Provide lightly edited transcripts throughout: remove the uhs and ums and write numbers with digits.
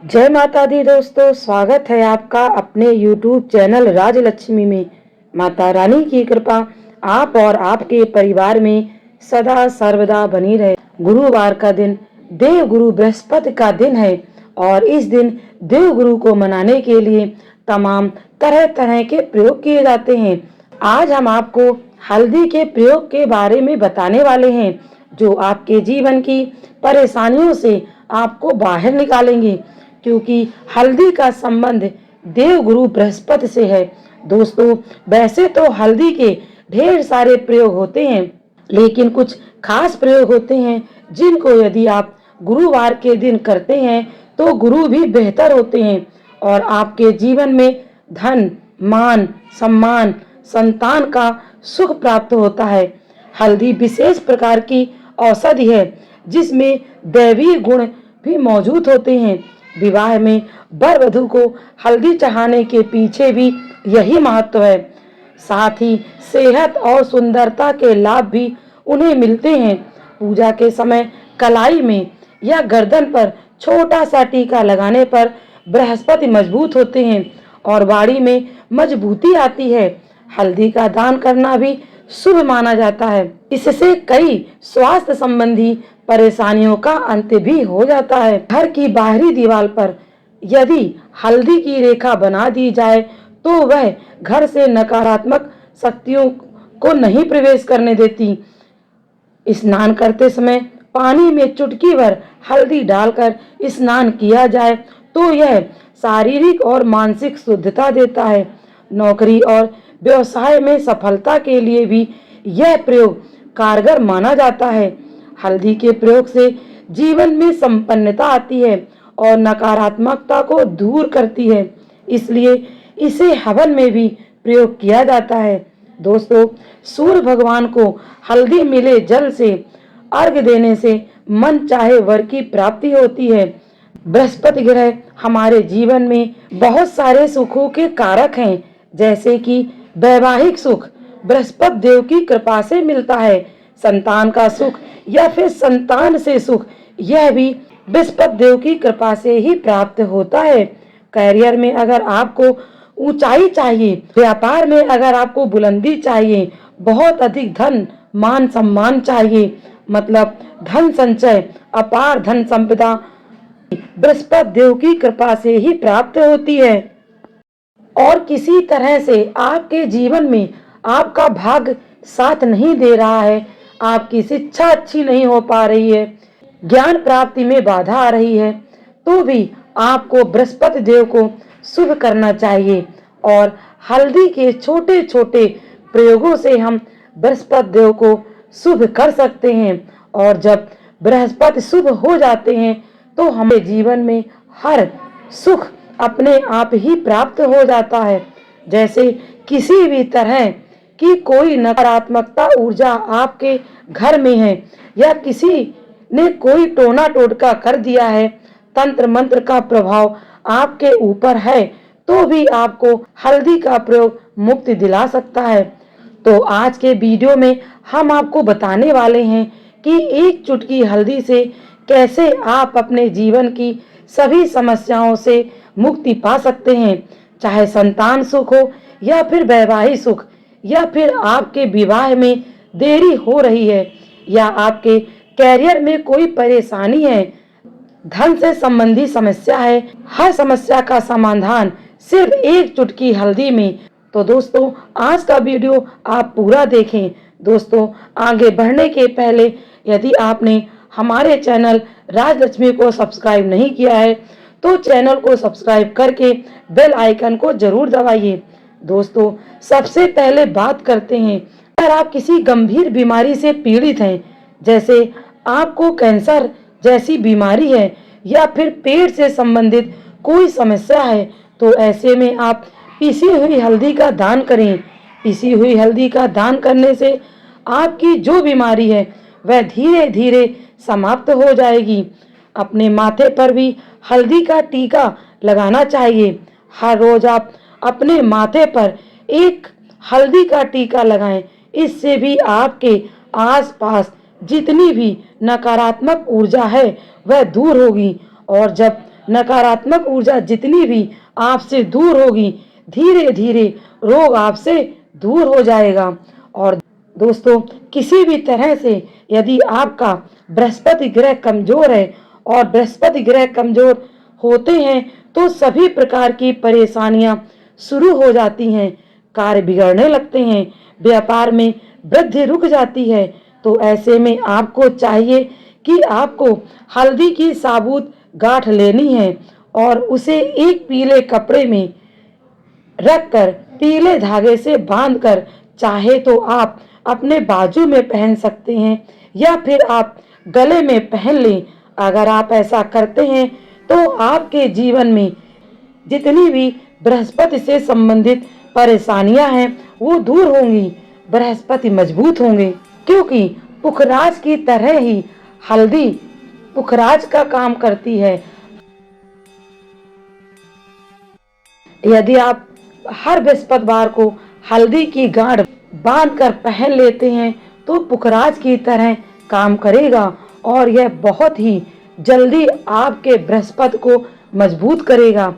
जय माता दी दोस्तों, स्वागत है आपका अपने YouTube चैनल राजलक्ष्मी में। माता रानी की कृपा आप और आपके परिवार में सदा सर्वदा बनी रहे। गुरुवार का दिन देवगुरु बृहस्पति का दिन है और इस दिन देवगुरु को मनाने के लिए तमाम तरह तरह के प्रयोग किए जाते हैं। आज हम आपको हल्दी के प्रयोग के बारे में बताने वाले हैं जो आपके जीवन की परेशानियों से आपको बाहर निकालेंगे, क्योंकि हल्दी का संबंध देवगुरु बृहस्पति से है। दोस्तों, वैसे तो हल्दी के ढेर सारे प्रयोग होते हैं, लेकिन कुछ खास प्रयोग होते हैं जिनको यदि आप गुरुवार के दिन करते हैं तो गुरु भी बेहतर होते हैं और आपके जीवन में धन, मान, सम्मान, संतान का सुख प्राप्त होता है। हल्दी विशेष प्रकार की औषधि है जिसमें दैवीय गुण भी मौजूद होते हैं। विवाह में वर वधू को हल्दी चढ़ाने के पीछे भी यही महत्व है। साथ ही सेहत और सुंदरता के लाभ भी उन्हें मिलते हैं। पूजा के समय कलाई में या गर्दन पर छोटा सा टीका लगाने पर बृहस्पति मजबूत होते हैं और वाणी में मजबूती आती है। हल्दी का दान करना भी शुभ माना जाता है। इससे कई स्वास्थ्य संबंधी परेशानियों का अंत भी हो जाता है। घर की बाहरी दीवार पर यदि हल्दी की रेखा बना दी जाए तो वह घर से नकारात्मक शक्तियों को नहीं प्रवेश करने देती। स्नान करते समय पानी में चुटकी भर हल्दी डालकर स्नान किया जाए तो यह शारीरिक और मानसिक शुद्धता देता है। नौकरी और व्यवसाय में सफलता के लिए भी यह प्रयोग कारगर माना जाता है। हल्दी के प्रयोग से जीवन में संपन्नता आती है और नकारात्मकता को दूर करती है, इसलिए इसे हवन में भी प्रयोग किया जाता है। दोस्तों, सूर्य भगवान को हल्दी मिले जल से अर्घ्य देने से मन चाहे वर की प्राप्ति होती है। बृहस्पति ग्रह हमारे जीवन में बहुत सारे सुखों के कारक हैं, जैसे कि वैवाहिक सुख बृहस्पति देव की कृपा से मिलता है। संतान का सुख या फिर संतान से सुख, यह भी बृहस्पति देव की कृपा से ही प्राप्त होता है। करियर में अगर आपको ऊंचाई चाहिए, व्यापार में अगर आपको बुलंदी चाहिए, बहुत अधिक धन, मान, सम्मान चाहिए, मतलब धन संचय, अपार धन संपदा बृहस्पति देव की कृपा से ही प्राप्त होती है। और किसी तरह से आपके जीवन में आपका भाग्य साथ नहीं दे रहा है, आपकी शिक्षा अच्छी नहीं हो पा रही है, ज्ञान प्राप्ति में बाधा आ रही है, तो भी आपको बृहस्पति देव को शुभ करना चाहिए। और हल्दी के छोटे छोटे प्रयोगों से हम बृहस्पति देव को शुभ कर सकते हैं। और जब बृहस्पति शुभ हो जाते हैं तो हमें जीवन में हर सुख अपने आप ही प्राप्त हो जाता है। जैसे किसी भी तरह की कोई नकारात्मकता ऊर्जा आपके घर में है या किसी ने कोई टोना टोटका कर दिया है, तंत्र मंत्र का प्रभाव आपके ऊपर है, तो भी आपको हल्दी का प्रयोग मुक्ति दिला सकता है। तो आज के वीडियो में हम आपको बताने वाले हैं कि एक चुटकी हल्दी से कैसे आप अपने जीवन की सभी समस्याओं से मुक्ति पा सकते हैं, चाहे संतान सुख हो या फिर वैवाहिक सुख, या फिर आपके विवाह में देरी हो रही है, या आपके कैरियर में कोई परेशानी है, धन से संबंधी समस्या है। हर समस्या का समाधान सिर्फ एक चुटकी हल्दी में। तो दोस्तों, आज का वीडियो आप पूरा देखें। दोस्तों, आगे बढ़ने के पहले यदि आपने हमारे चैनल राजलक्ष्मी को सब्सक्राइब नहीं किया है तो चैनल को सब्सक्राइब करके बेल आइकन को जरूर दबाइए। दोस्तों, सबसे पहले बात करते हैं, अगर आप किसी गंभीर बीमारी से पीड़ित हैं, जैसे आपको कैंसर जैसी बीमारी है या फिर पेट से संबंधित कोई समस्या है, तो ऐसे में आप पिसी हुई हल्दी का दान करें। पिसी हुई हल्दी का दान करने से आपकी जो बीमारी है वह धीरे धीरे समाप्त हो जाएगी। अपने माथे पर भी हल्दी का टीका लगाना चाहिए। हर रोज आप अपने माथे पर एक हल्दी का टीका लगाएं, इससे भी आपके आसपास जितनी भी नकारात्मक ऊर्जा है वह दूर होगी। और जब नकारात्मक ऊर्जा जितनी भी आपसे दूर होगी, धीरे धीरे रोग आपसे दूर हो जाएगा। और दोस्तों, किसी भी तरह से यदि आपका बृहस्पति ग्रह कमजोर है, और बृहस्पति ग्रह कमजोर होते हैं तो सभी प्रकार की परेशानियां शुरू हो जाती हैं, कार्य बिगड़ने लगते हैं, व्यापार में वृद्धि रुक जाती है। तो ऐसे में आपको चाहिए कि आपको हल्दी की साबुत गांठ लेनी है और उसे एक पीले कपड़े में रखकर पीले धागे से बांधकर चाहे तो आप अपने बाजू में पहन सकते हैं या फिर आप गले में पहन लें। अगर आप ऐसा करते हैं तो आपके जीवन में जितनी भी बृहस्पति से संबंधित परेशानियां हैं वो दूर होंगी, बृहस्पति मजबूत होंगे, क्योंकि पुखराज की तरह ही हल्दी पुखराज का काम करती है। यदि आप हर बृहस्पतिवार को हल्दी की गांठ बांधकर पहन लेते हैं तो पुखराज की तरह काम करेगा और यह बहुत ही जल्दी आपके बृहस्पति को मजबूत करेगा,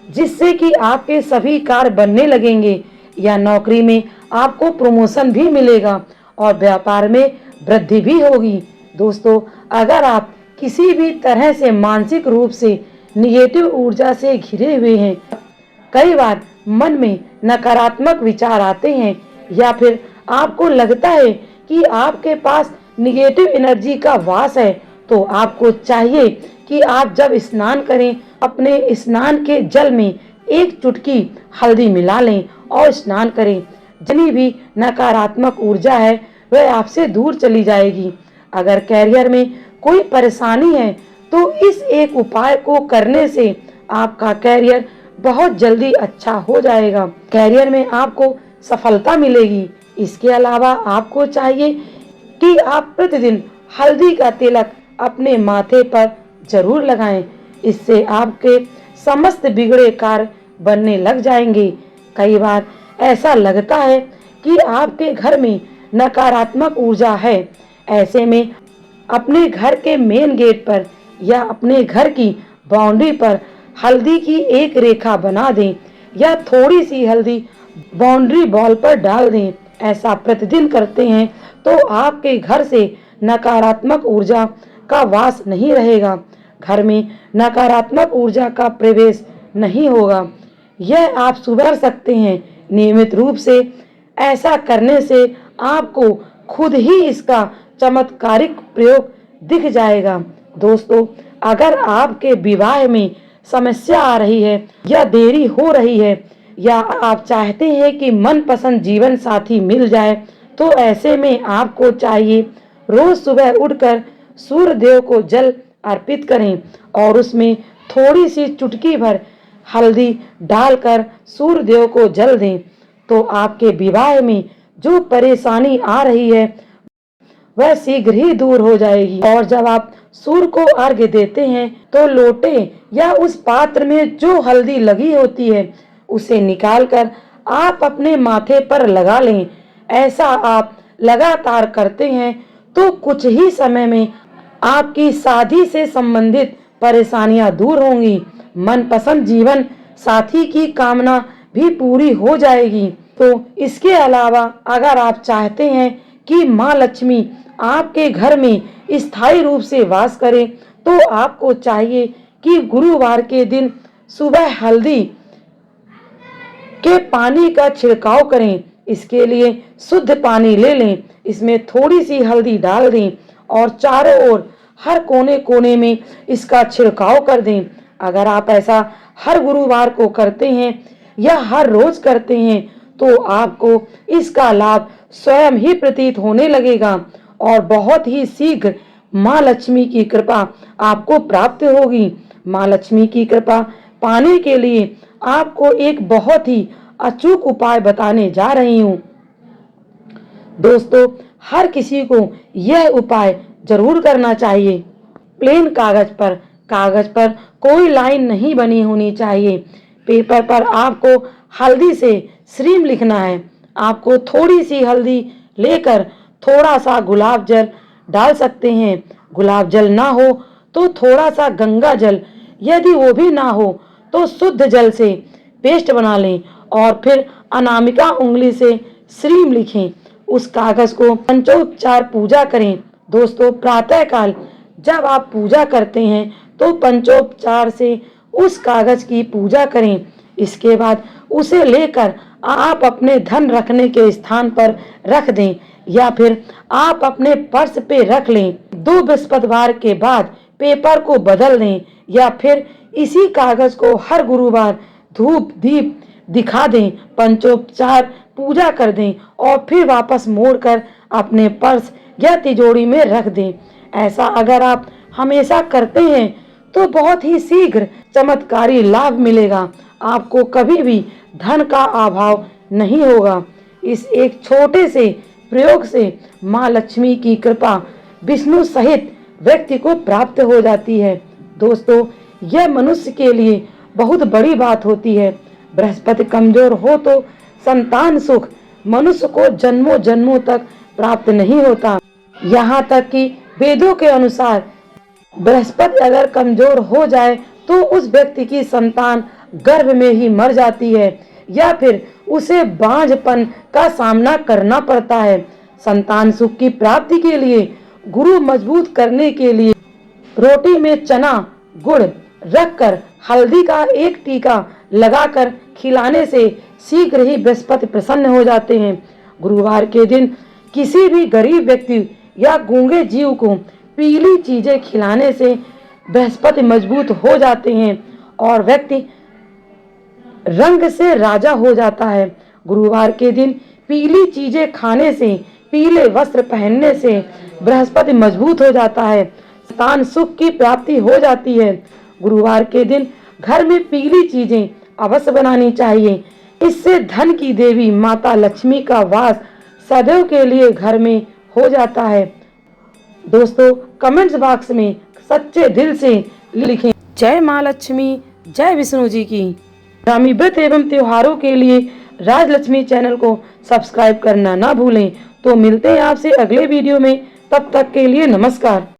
जिससे कि आपके सभी कार्य बनने लगेंगे या नौकरी में आपको प्रमोशन भी मिलेगा और व्यापार में वृद्धि भी होगी। दोस्तों, अगर आप किसी भी तरह से मानसिक रूप से निगेटिव ऊर्जा से घिरे हुए हैं, कई बार मन में नकारात्मक विचार आते हैं या फिर आपको लगता है कि आपके पास निगेटिव एनर्जी का वास है, तो आपको चाहिए कि आप जब स्नान करें अपने स्नान के जल में एक चुटकी हल्दी मिला लें और स्नान करें। जितनी भी नकारात्मक ऊर्जा है वह आपसे दूर चली जाएगी। अगर कैरियर में कोई परेशानी है तो इस एक उपाय को करने से आपका कैरियर बहुत जल्दी अच्छा हो जाएगा, कैरियर में आपको सफलता मिलेगी। इसके अलावा आपको चाहिए कि आप प्रतिदिन हल्दी का तिलक अपने माथे पर जरूर लगाएं, इससे आपके समस्त बिगड़े कार्य बनने लग जाएंगे। कई बार ऐसा लगता है कि आपके घर में नकारात्मक ऊर्जा है, ऐसे में अपने घर के मेन गेट पर या अपने घर की बाउंड्री पर हल्दी की एक रेखा बना दें या थोड़ी सी हल्दी बाउंड्री वॉल पर डाल दें। ऐसा प्रतिदिन करते हैं तो आपके घर से नकारात्मक ऊर्जा का वास नहीं रहेगा, घर में नकारात्मक ऊर्जा का प्रवेश नहीं होगा। यह आप सुधर सकते हैं नियमित रूप से। ऐसा करने से आपको खुद ही इसका चमत्कारिक प्रयोग दिख जाएगा। दोस्तों, अगर आपके विवाह में समस्या आ रही है या देरी हो रही है या आप चाहते हैं कि मनपसंद जीवन साथी मिल जाए, तो ऐसे में आपको चाहिए रोज सुबह उठकर सूर्य देव को जल अर्पित करें और उसमें थोड़ी सी चुटकी भर हल्दी डालकर सूर्य देव को जल दें, तो आपके विवाह में जो परेशानी आ रही है वह शीघ्र ही दूर हो जाएगी। और जब आप सूर्य को अर्घ्य देते हैं तो लोटे या उस पात्र में जो हल्दी लगी होती है उसे निकालकर आप अपने माथे पर लगा लें। ऐसा आप लगातार करते हैं तो कुछ ही समय में आपकी शादी से संबंधित परेशानियां दूर होंगी, मनपसंद जीवन साथी की कामना भी पूरी हो जाएगी। तो इसके अलावा अगर आप चाहते हैं कि माँ लक्ष्मी आपके घर में स्थायी रूप से वास करें, तो आपको चाहिए कि गुरुवार के दिन सुबह हल्दी के पानी का छिड़काव करें। इसके लिए शुद्ध पानी ले लें, इसमें थोड़ी सी हल्दी डाल दें और चारों ओर हर कोने कोने में इसका छिड़काव कर दें। अगर आप ऐसा हर गुरुवार को करते हैं या हर रोज करते हैं तो आपको इसका लाभ स्वयं ही प्रतीत होने लगेगा और बहुत ही शीघ्र माँ लक्ष्मी की कृपा आपको प्राप्त होगी। माँ लक्ष्मी की कृपा पाने के लिए आपको एक बहुत ही अचूक उपाय बताने जा रही हूँ। दोस्तों, हर किसी को यह उपाय जरूर करना चाहिए। प्लेन कागज पर कोई लाइन नहीं बनी होनी चाहिए। पेपर पर आपको हल्दी से श्रीम लिखना है। आपको थोड़ी सी हल्दी लेकर थोड़ा सा गुलाब जल डाल सकते हैं। गुलाब जल ना हो तो थोड़ा सा गंगा जल यदि वो भी ना हो तो शुद्ध जल से पेस्ट बना लें और फिर अनामिका उंगली से श्रीम लिखें। उस कागज को पंचोपचार पूजा करें। दोस्तों, प्रातः काल जब आप पूजा करते हैं तो पंचोपचार से उस कागज की पूजा करें। इसके बाद उसे लेकर आप अपने धन रखने के स्थान पर रख दें या फिर आप अपने पर्स पे रख लें। 2 बृहस्पतिवार के बाद पेपर को बदल दें या फिर इसी कागज को हर गुरुवार धूप दीप दिखा दें, पंचोपचार पूजा कर दें और फिर वापस मोड़कर अपने पर्स या तिजोरी में रख दें। ऐसा अगर आप हमेशा करते हैं तो बहुत ही शीघ्र चमत्कारी लाभ मिलेगा। आपको कभी भी धन का अभाव नहीं होगा। इस एक छोटे से प्रयोग से माँ लक्ष्मी की कृपा विष्णु सहित व्यक्ति को प्राप्त हो जाती है। दोस्तों, यह मनुष्य के लिए बहुत बड़ी बात होती है। बृहस्पति कमजोर हो तो संतान सुख मनुष्य को जन्मों जन्मों तक प्राप्त नहीं होता। यहाँ तक कि वेदों के अनुसार बृहस्पति अगर कमजोर हो जाए तो उस व्यक्ति की संतान गर्भ में ही मर जाती है या फिर उसे बांझपन का सामना करना पड़ता है। संतान सुख की प्राप्ति के लिए गुरु मजबूत करने के लिए रोटी में चना गुड़ रखकर हल्दी का एक टीका लगाकर खिलाने से शीघ्र ही बृहस्पति प्रसन्न हो जाते हैं। गुरुवार के दिन किसी भी गरीब व्यक्ति या गूंगे जीव को पीली चीजें खिलाने से बृहस्पति मजबूत हो जाते हैं और व्यक्ति रंग से राजा हो जाता है। गुरुवार के दिन पीली चीजें खाने से, पीले वस्त्र पहनने से बृहस्पति मजबूत हो जाता है, संतान सुख की प्राप्ति हो जाती है। गुरुवार के दिन घर में पीली चीजें अवश्य बनानी चाहिए। इससे धन की देवी माता लक्ष्मी का वास सदैव के लिए घर में हो जाता है। दोस्तों, कमेंट्स बॉक्स में सच्चे दिल से लिखें जय माँ लक्ष्मी, जय विष्णु जी की। आगामी व्रत एवं त्योहारों के लिए राजलक्ष्मी चैनल को सब्सक्राइब करना ना भूलें। तो मिलते हैं आपसे अगले वीडियो में, तब तक के लिए नमस्कार।